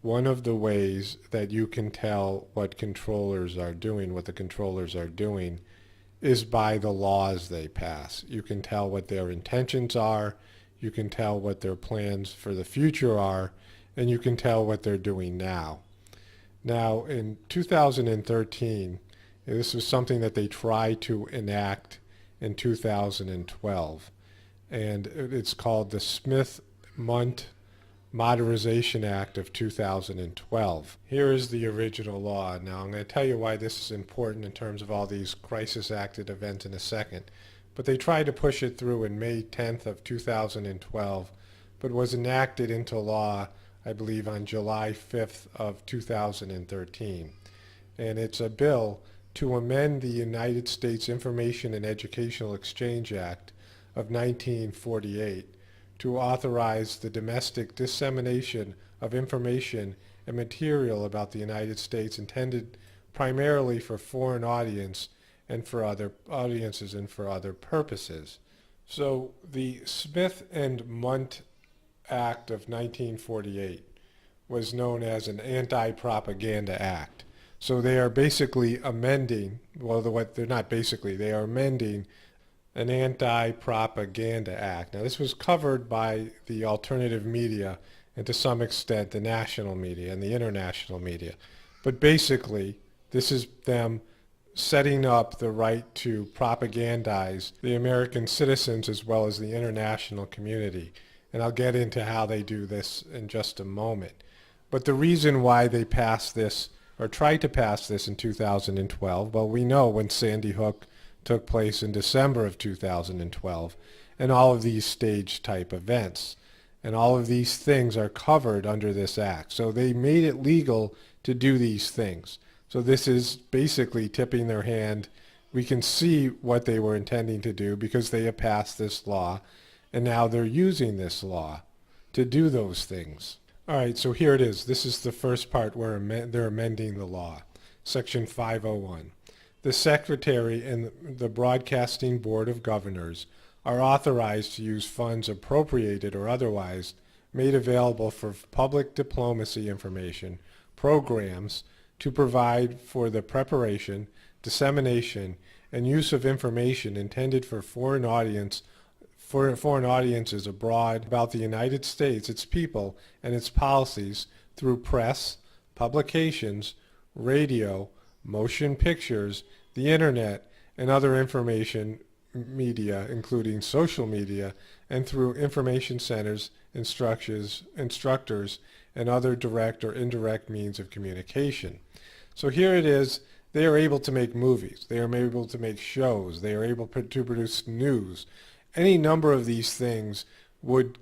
one of the ways that you can tell what controllers are doing, what the controllers are doing, is by the laws they pass. You can tell what their intentions are, you can tell what their plans for the future are, and you can tell what they're doing now. Now, in 2013, this was something that they tried to enact in 2012, and it's called the Smith-Mundt Modernization Act of 2012. Here is the original law. Now I'm going to tell you why this is important in terms of all these crisis-acted events in a second. But they tried to push it through in May 10th of 2012, but was enacted into law, I believe, on July 5th of 2013. And it's a bill to amend the United States Information and Educational Exchange Act of 1948 to authorize the domestic dissemination of information and material about the United States intended primarily for foreign audiences and for other purposes. So the Smith and Mundt Act of 1948 was known as an Anti-Propaganda Act. So they are basically amending, well, they're not basically, they are amending an Anti-Propaganda Act. Now, this was covered by the alternative media and to some extent the national media and the international media. But basically, this is them setting up the right to propagandize the American citizens as well as the international community. And I'll get into how they do this in just a moment. But the reason why they passed this, or tried to pass this in 2012, well, we know when Sandy Hook took place in December of 2012, and all of these stage type events. And all of these things are covered under this act. So they made it legal to do these things. So this is basically tipping their hand. We can see what they were intending to do because they have passed this law, and now they're using this law to do those things. All right, so here it is. This is the first part where they're amending the law. Section 501. The Secretary and the Broadcasting Board of Governors are authorized to use funds appropriated or otherwise made available for public diplomacy information programs to provide for the preparation, dissemination, and use of information intended for foreign audiences abroad about the United States, its people, and its policies through press, publications, radio, motion pictures, the internet, and other information media, including social media, and through information centers, instructors, and other direct or indirect means of communication. So here it is. They are able to make movies. They are able to make shows. They are able to produce news. Any number of these things would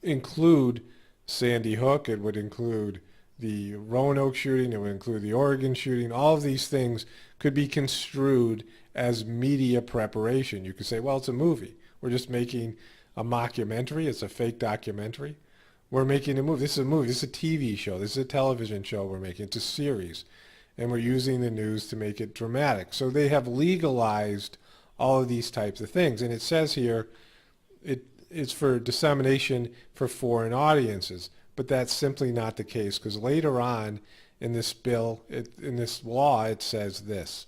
include Sandy Hook. It would include the Roanoke shooting. It would include the Oregon shooting. All of these things could be construed as media preparation. You could say, well, it's a movie. We're just making a mockumentary. It's a fake documentary. We're making a movie. This is a movie. This is a TV show. This is a television show we're making. It's a series. And we're using the news to make it dramatic. So they have legalized all of these types of things. And it says here it's for dissemination for foreign audiences. But that's simply not the case, because later on in this bill, in this law, it says this.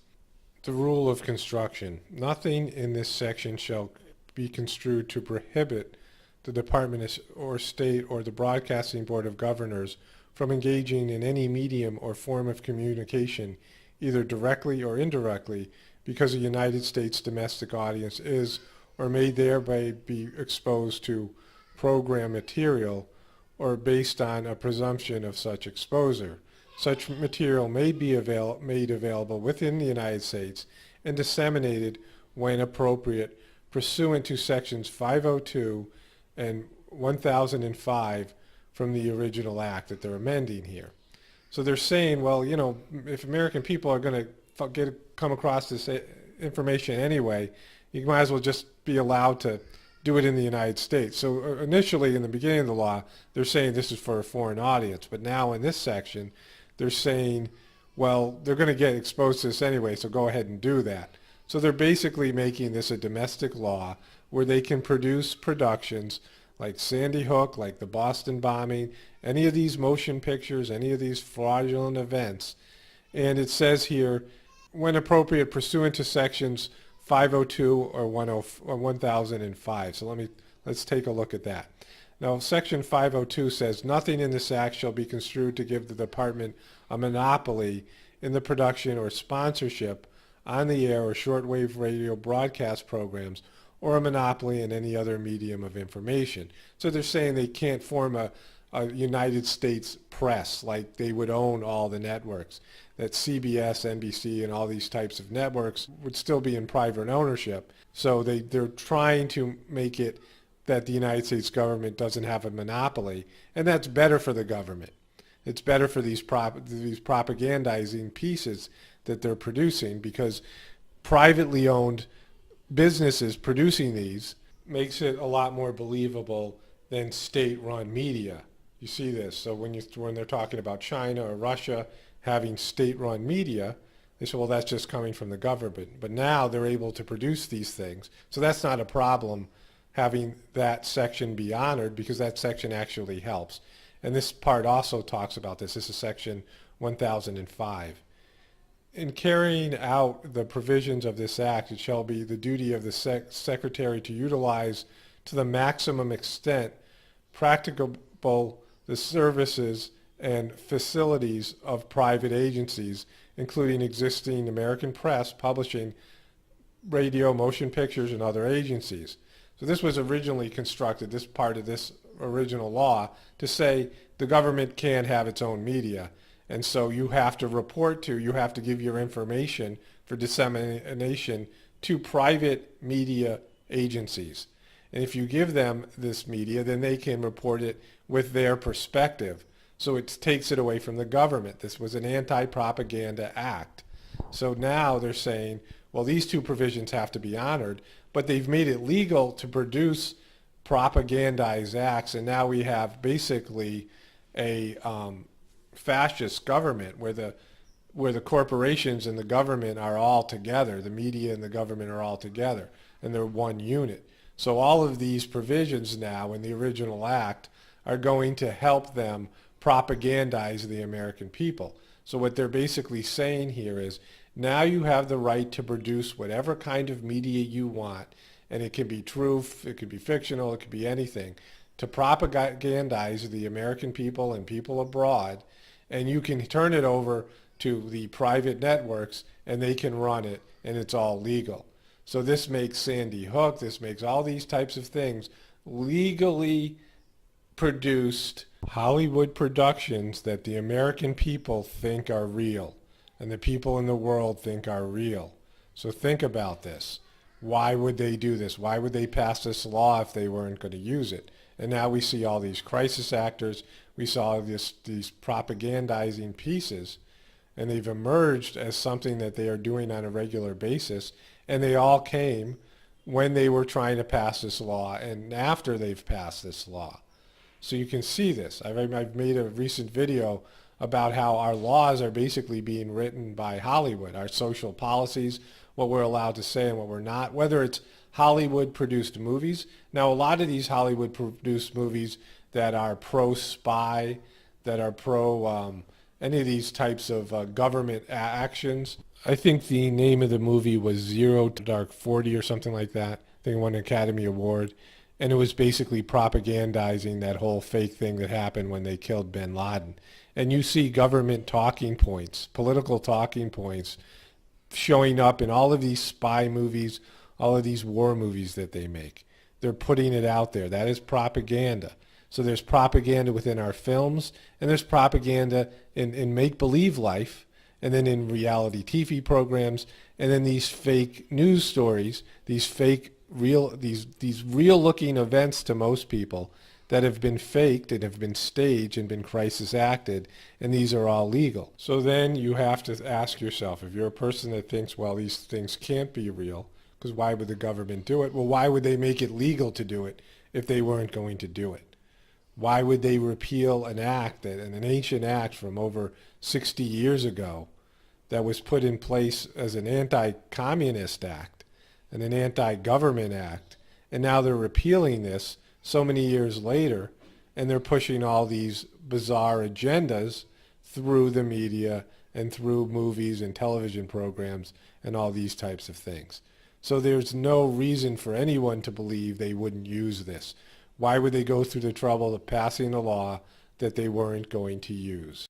The rule of construction. Nothing in this section shall be construed to prohibit the Department or State or the Broadcasting Board of Governors from engaging in any medium or form of communication, either directly or indirectly, because a United States domestic audience is or may thereby be exposed to program material or based on a presumption of such exposure. Such material may be made available within the United States and disseminated when appropriate pursuant to sections 502 and 1005 from the original act that they're amending here. So they're saying, well, you know, if American people are going to come across this information anyway, you might as well just be allowed to do it in the United States. So initially, in the beginning of the law, they're saying this is for a foreign audience. But now in this section, they're saying, well, they're going to get exposed to this anyway, so go ahead and do that. So they're basically making this a domestic law where they can produce productions like Sandy Hook, like the Boston bombing, any of these motion pictures, any of these fraudulent events. And it says here, when appropriate, pursuant to sections 502 or 1005. So let's take a look at that. Now, Section 502 says, nothing in this act shall be construed to give the department a monopoly in the production or sponsorship on the air or shortwave radio broadcast programs, or a monopoly in any other medium of information. So they're saying they can't form a United States press, like they would own all the networks, that CBS, NBC, and all these types of networks would still be in private ownership. So they're trying to make it that the United States government doesn't have a monopoly, and that's better for the government. It's better for these propagandizing pieces that they're producing, because privately owned businesses producing these makes it a lot more believable than state-run media. You see this. So when they're talking about China or Russia having state-run media, they say, well, that's just coming from the government. But now they're able to produce these things. So that's not a problem having that section be honored, because that section actually helps. And this part also talks about this. This is section 1005. In carrying out the provisions of this act, it shall be the duty of the Secretary to utilize to the maximum extent practicable the services and facilities of private agencies, including existing American press, publishing, radio, motion pictures, and other agencies. So this was originally constructed, this part of this original law, to say the government can't have its own media. And so you have to give your information for dissemination to private media agencies. And if you give them this media, then they can report it with their perspective. So it takes it away from the government. This was an anti-propaganda act. So now they're saying, well, these two provisions have to be honored, but they've made it legal to produce propagandized acts, and now we have basically a fascist government where the corporations and the government are all together, the media and the government are all together, and they're one unit. So all of these provisions now in the original act are going to help them propagandize the American people. So what they're basically saying here is, now you have the right to produce whatever kind of media you want, and it can be truth, it could be fictional, it could be anything, to propagandize the American people and people abroad, and you can turn it over to the private networks and they can run it, and it's all legal. So this makes Sandy Hook, this makes all these types of things legally produced Hollywood productions that the American people think are real and the people in the world think are real. So think about this. Why would they do this? Why would they pass this law if they weren't going to use it? And now we see all these crisis actors. We saw these propagandizing pieces, and they've emerged as something that they are doing on a regular basis. And they all came when they were trying to pass this law and after they've passed this law. So you can see this. I've made a recent video about how our laws are basically being written by Hollywood, our social policies, what we're allowed to say and what we're not, whether it's Hollywood-produced movies. Now, a lot of these Hollywood-produced movies that are pro-spy, that are pro any of these types of government actions. I think the name of the movie was Zero Dark 40 or something like that. I think it won an Academy Award. And it was basically propagandizing that whole fake thing that happened when they killed bin Laden. And you see government talking points, political talking points, showing up in all of these spy movies, all of these war movies that they make. They're putting it out there. That is propaganda. So there's propaganda within our films, and there's propaganda in make-believe life, and then in reality TV programs, and then these fake news stories, these fake these real-looking events to most people that have been faked and have been staged and been crisis acted, and these are all legal. So then you have to ask yourself, if you're a person that thinks, well, these things can't be real, because why would the government do it? Well, why would they make it legal to do it if they weren't going to do it? Why would they repeal an act, an ancient act from over 60 years ago that was put in place as an anti-communist act and an anti-government act, and now they're repealing this so many years later, and they're pushing all these bizarre agendas through the media and through movies and television programs and all these types of things. So there's no reason for anyone to believe they wouldn't use this. Why would they go through the trouble of passing a law that they weren't going to use?